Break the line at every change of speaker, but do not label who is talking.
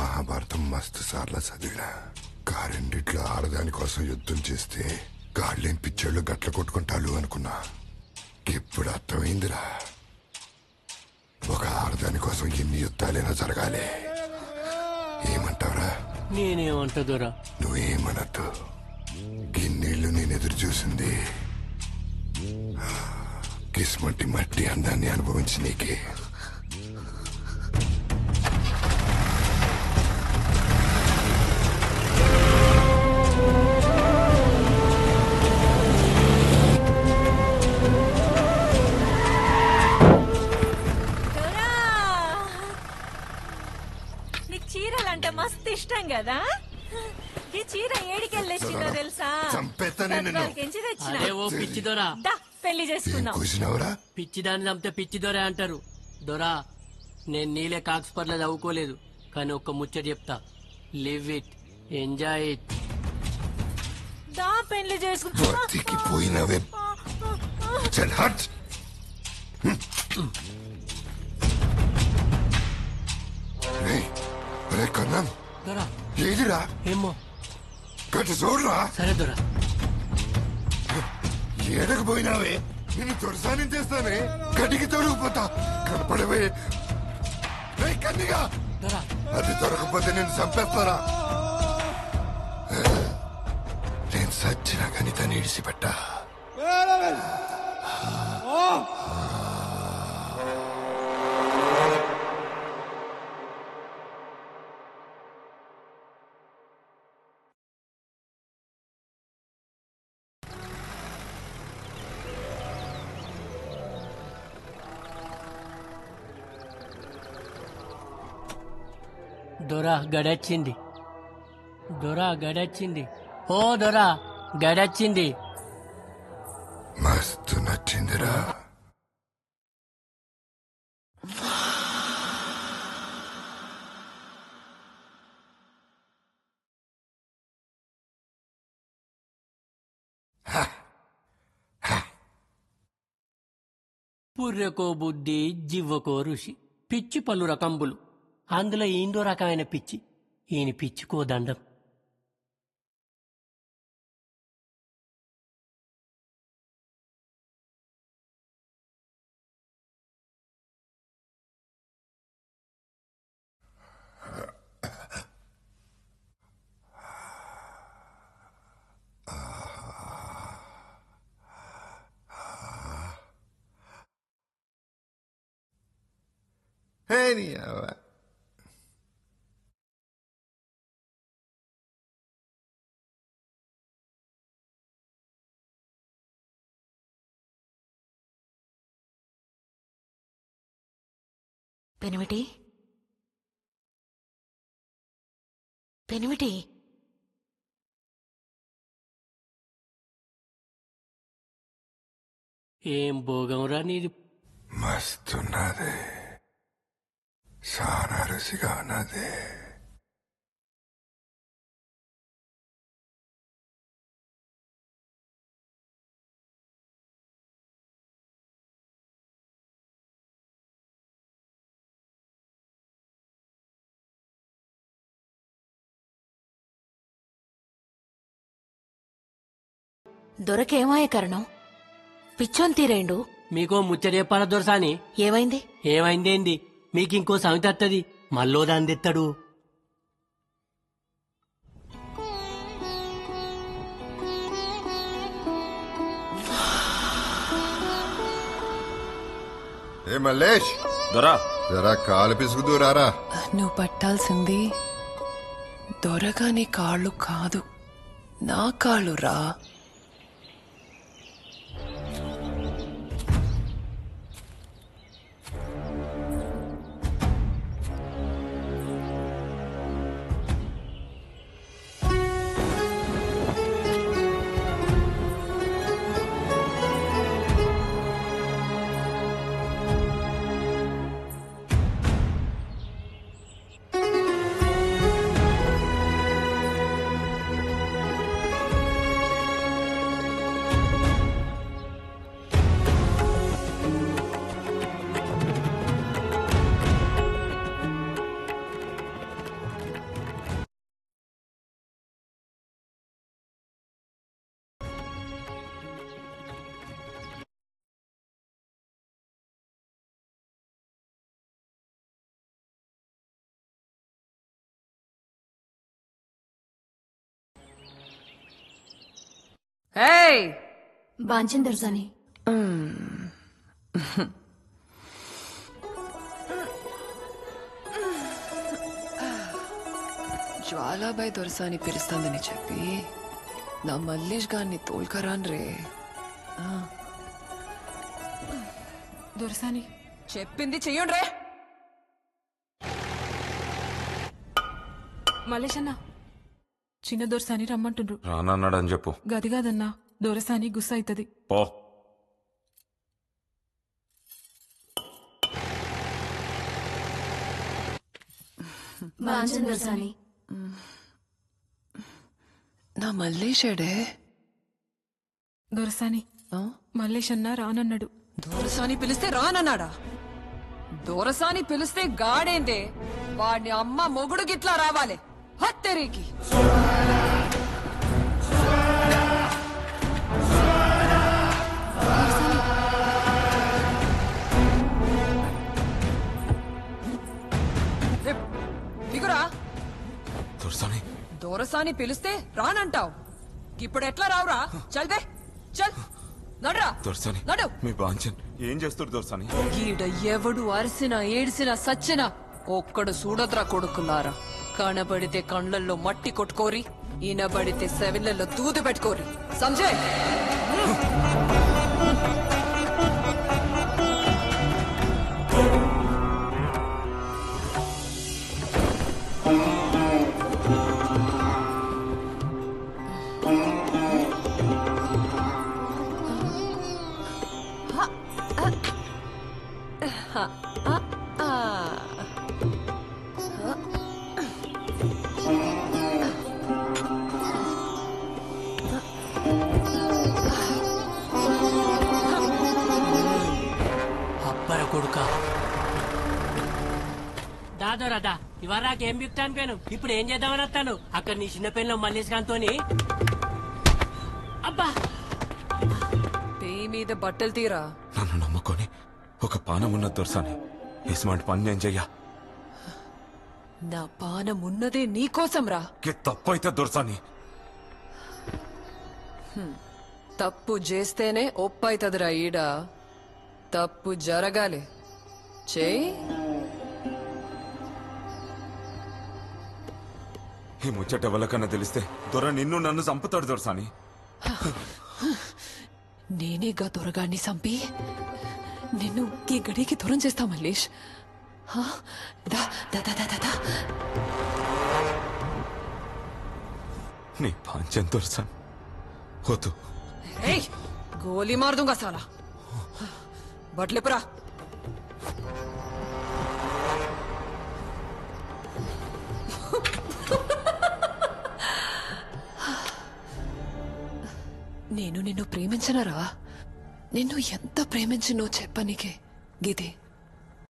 మహాభారతం మస్తు సార్లు చదివినా కారెండిట్లో ఆడదాని కోసం యుద్ధం చేస్తే గాళ్ళేం పిచ్చోళ్ళు గట్ల కొట్టుకుంటారు అనుకున్నా. ఇప్పుడు అర్థమైందిరా, ఒక ఆడదాని కోసం ఎన్ని యుద్ధాలైనా జరగాలి. ఏమంటావురా?
నేనేమంటదురా?
నువ్వేమనద్దు. గిన్నెళ్ళు నేను ఎదురు చూసింది కిస్మట్టి మట్టి అందాన్ని అనుభవించి నీకే.
చీరలంటే మస్తు ఇష్టం కదా. ఈ చీర ఏడికెళ్ళొచ్చిందో తెలుసా?
పిచ్చి దొరా
పెళ్లి చేసుకున్నావు.
పిచ్చిదాన్ని చంపితే పిచ్చి దొర అంటారు. దొరా, నేను నీలే కాక్స్పర్లో చదువుకోలేదు, కానీ ఒక్క ముచ్చట చెప్తా. Live it, enjoy it.
దా పెళ్లి చేసుకున్నావే.
ఏదిరా? ఏమో
గట్టు చూడరా.
సరే దొరా.
ఏడకు పోయినావే, నేను తొడసాని చేస్తానే. గడికి తొలగిపోతా కనపడవే. కన్నిగా అది దొరకపోతే నేను చంపేస్తారా? నేను సచ్చినా కానీ తను ఇడిసిపెట్టా.
దొరా గడొచ్చింది. దొరా గడొచ్చింది. ఓ దొరా గడొచ్చింది.
మస్తు నచ్చిందిరా.
పుర్రెకో బుద్ధి, జివ్వకో ఋషి. పిచ్చి పలు రకంబులు, అందులో ఏందో రకమైన పిచ్చి. ఈయన పిచ్చికో దండం.
పెనిమిటి, పెనిమిటి,
ఏం భోగంరా నీది.
మస్తున్నదే, చాలా రుచిగా ఉన్నదే.
దొరకేమాయ కరణం, పిచ్చోన్ తీరేండు.
మీకో ముచ్చట చెప్పాల దొరసాని.
ఏమైంది?
ఏమైందేంది? మీకింకో సమితి వస్తుంది, మళ్ళో దాన్ని తెత్తాడు.
ఏ మల్లేష్,
దొరా
జరా కాలు పిసుకుదూరారా.
నువ్వు పట్టాల్సింది దొరగాని కాళ్ళు కాదు, నా కాళ్ళు రా.
బాంచన్ దర్జాని
జ్వాలాబాయ్ దొరసాని పిలుస్తుందని చెప్పి నా మల్లేష్ గారిని తోల్కరాన్ రే.
దొరసాని
చెప్పింది చెయ్యండి రే.
మలేష్ అన్న చిన్న దొరసాని రమ్మంటుండ్రు.
రానన్నాడని చెప్పు.
గది కాదన్నా, దొరసాని గుస్స అవుతుంది.
పో.
బాంచన్ దర్జాని
నా మల్లేషేడే.
దొరసాని మల్లేష్ అన్న రానన్నాడు.
దొరసాని పిలిస్తే రానన్నాడా? దొరసాని పిలిస్తే గాడేందే? వాడిని అమ్మ మొగుడు గిట్లా రావాలి. హత్తెరికి దిగురా.
దొరసాని
దొరసాని పిలిస్తే రానంటావు. ఇప్పుడు ఎట్లా రావురా? చల్దే చల్ నడురా.
దొరసాని
నడు.
మీ బాంచన్ ఏం చేస్తారు దొరసాని?
గీడ ఎవడు అరిసినా ఏడ్సినా సచ్చినా ఒక్కడు చూడద్రా కొడుకున్నారా. కనబడితే కండ్లల్లో మట్టి కొట్టుకోరి, ఈనబడితే సెవిళ్లలో దూదు పెట్టుకోరి. సంజయ్
అబ్బర కొడుక దాదోరాదా ఇవాళ నాకేం బిక్తాను పేను. ఇప్పుడు ఏం చేద్దామని వస్తాను. అక్కడ నీ చిన్న పెన్లో మల్లేష్ గాంతోని. అబ్బా
పేయి మీద బట్టలు తీరా.
నన్ను నమ్ముకొని ఒక పానం ఉన్న దొరసాని ఇస్మాంటి పని నేను చెయ్యా.
నా పానం ఉన్నదే నీకోసం రా.
తప్పు అయితే దొరసాని.
తప్పు చేస్తేనే ఒప్పైతదిరా ఈడ. తప్పు జరగాలి. చేయి.
ఈ ముచ్చట ఎవరికన్నా తెలిస్తే దొర నిన్ను నన్ను చంపుతాడు దొరసాని.
నేనేగా దొరగాన్ని చంపి నిన్ను ఈ గడికి దూరం చేస్తా మల్లేష్. హా? దా, దా, దా, దా, దా, దా.
నీ పాంచన్ దొరసాని వద్దు.
ఏయ్, గోలీ మార్ दूंगा साला. బట్లిపురా. నేను నిన్ను ప్రేమించనరా? నిన్ను ఎంత ప్రేమించినో చెప్పనీకే గిదే.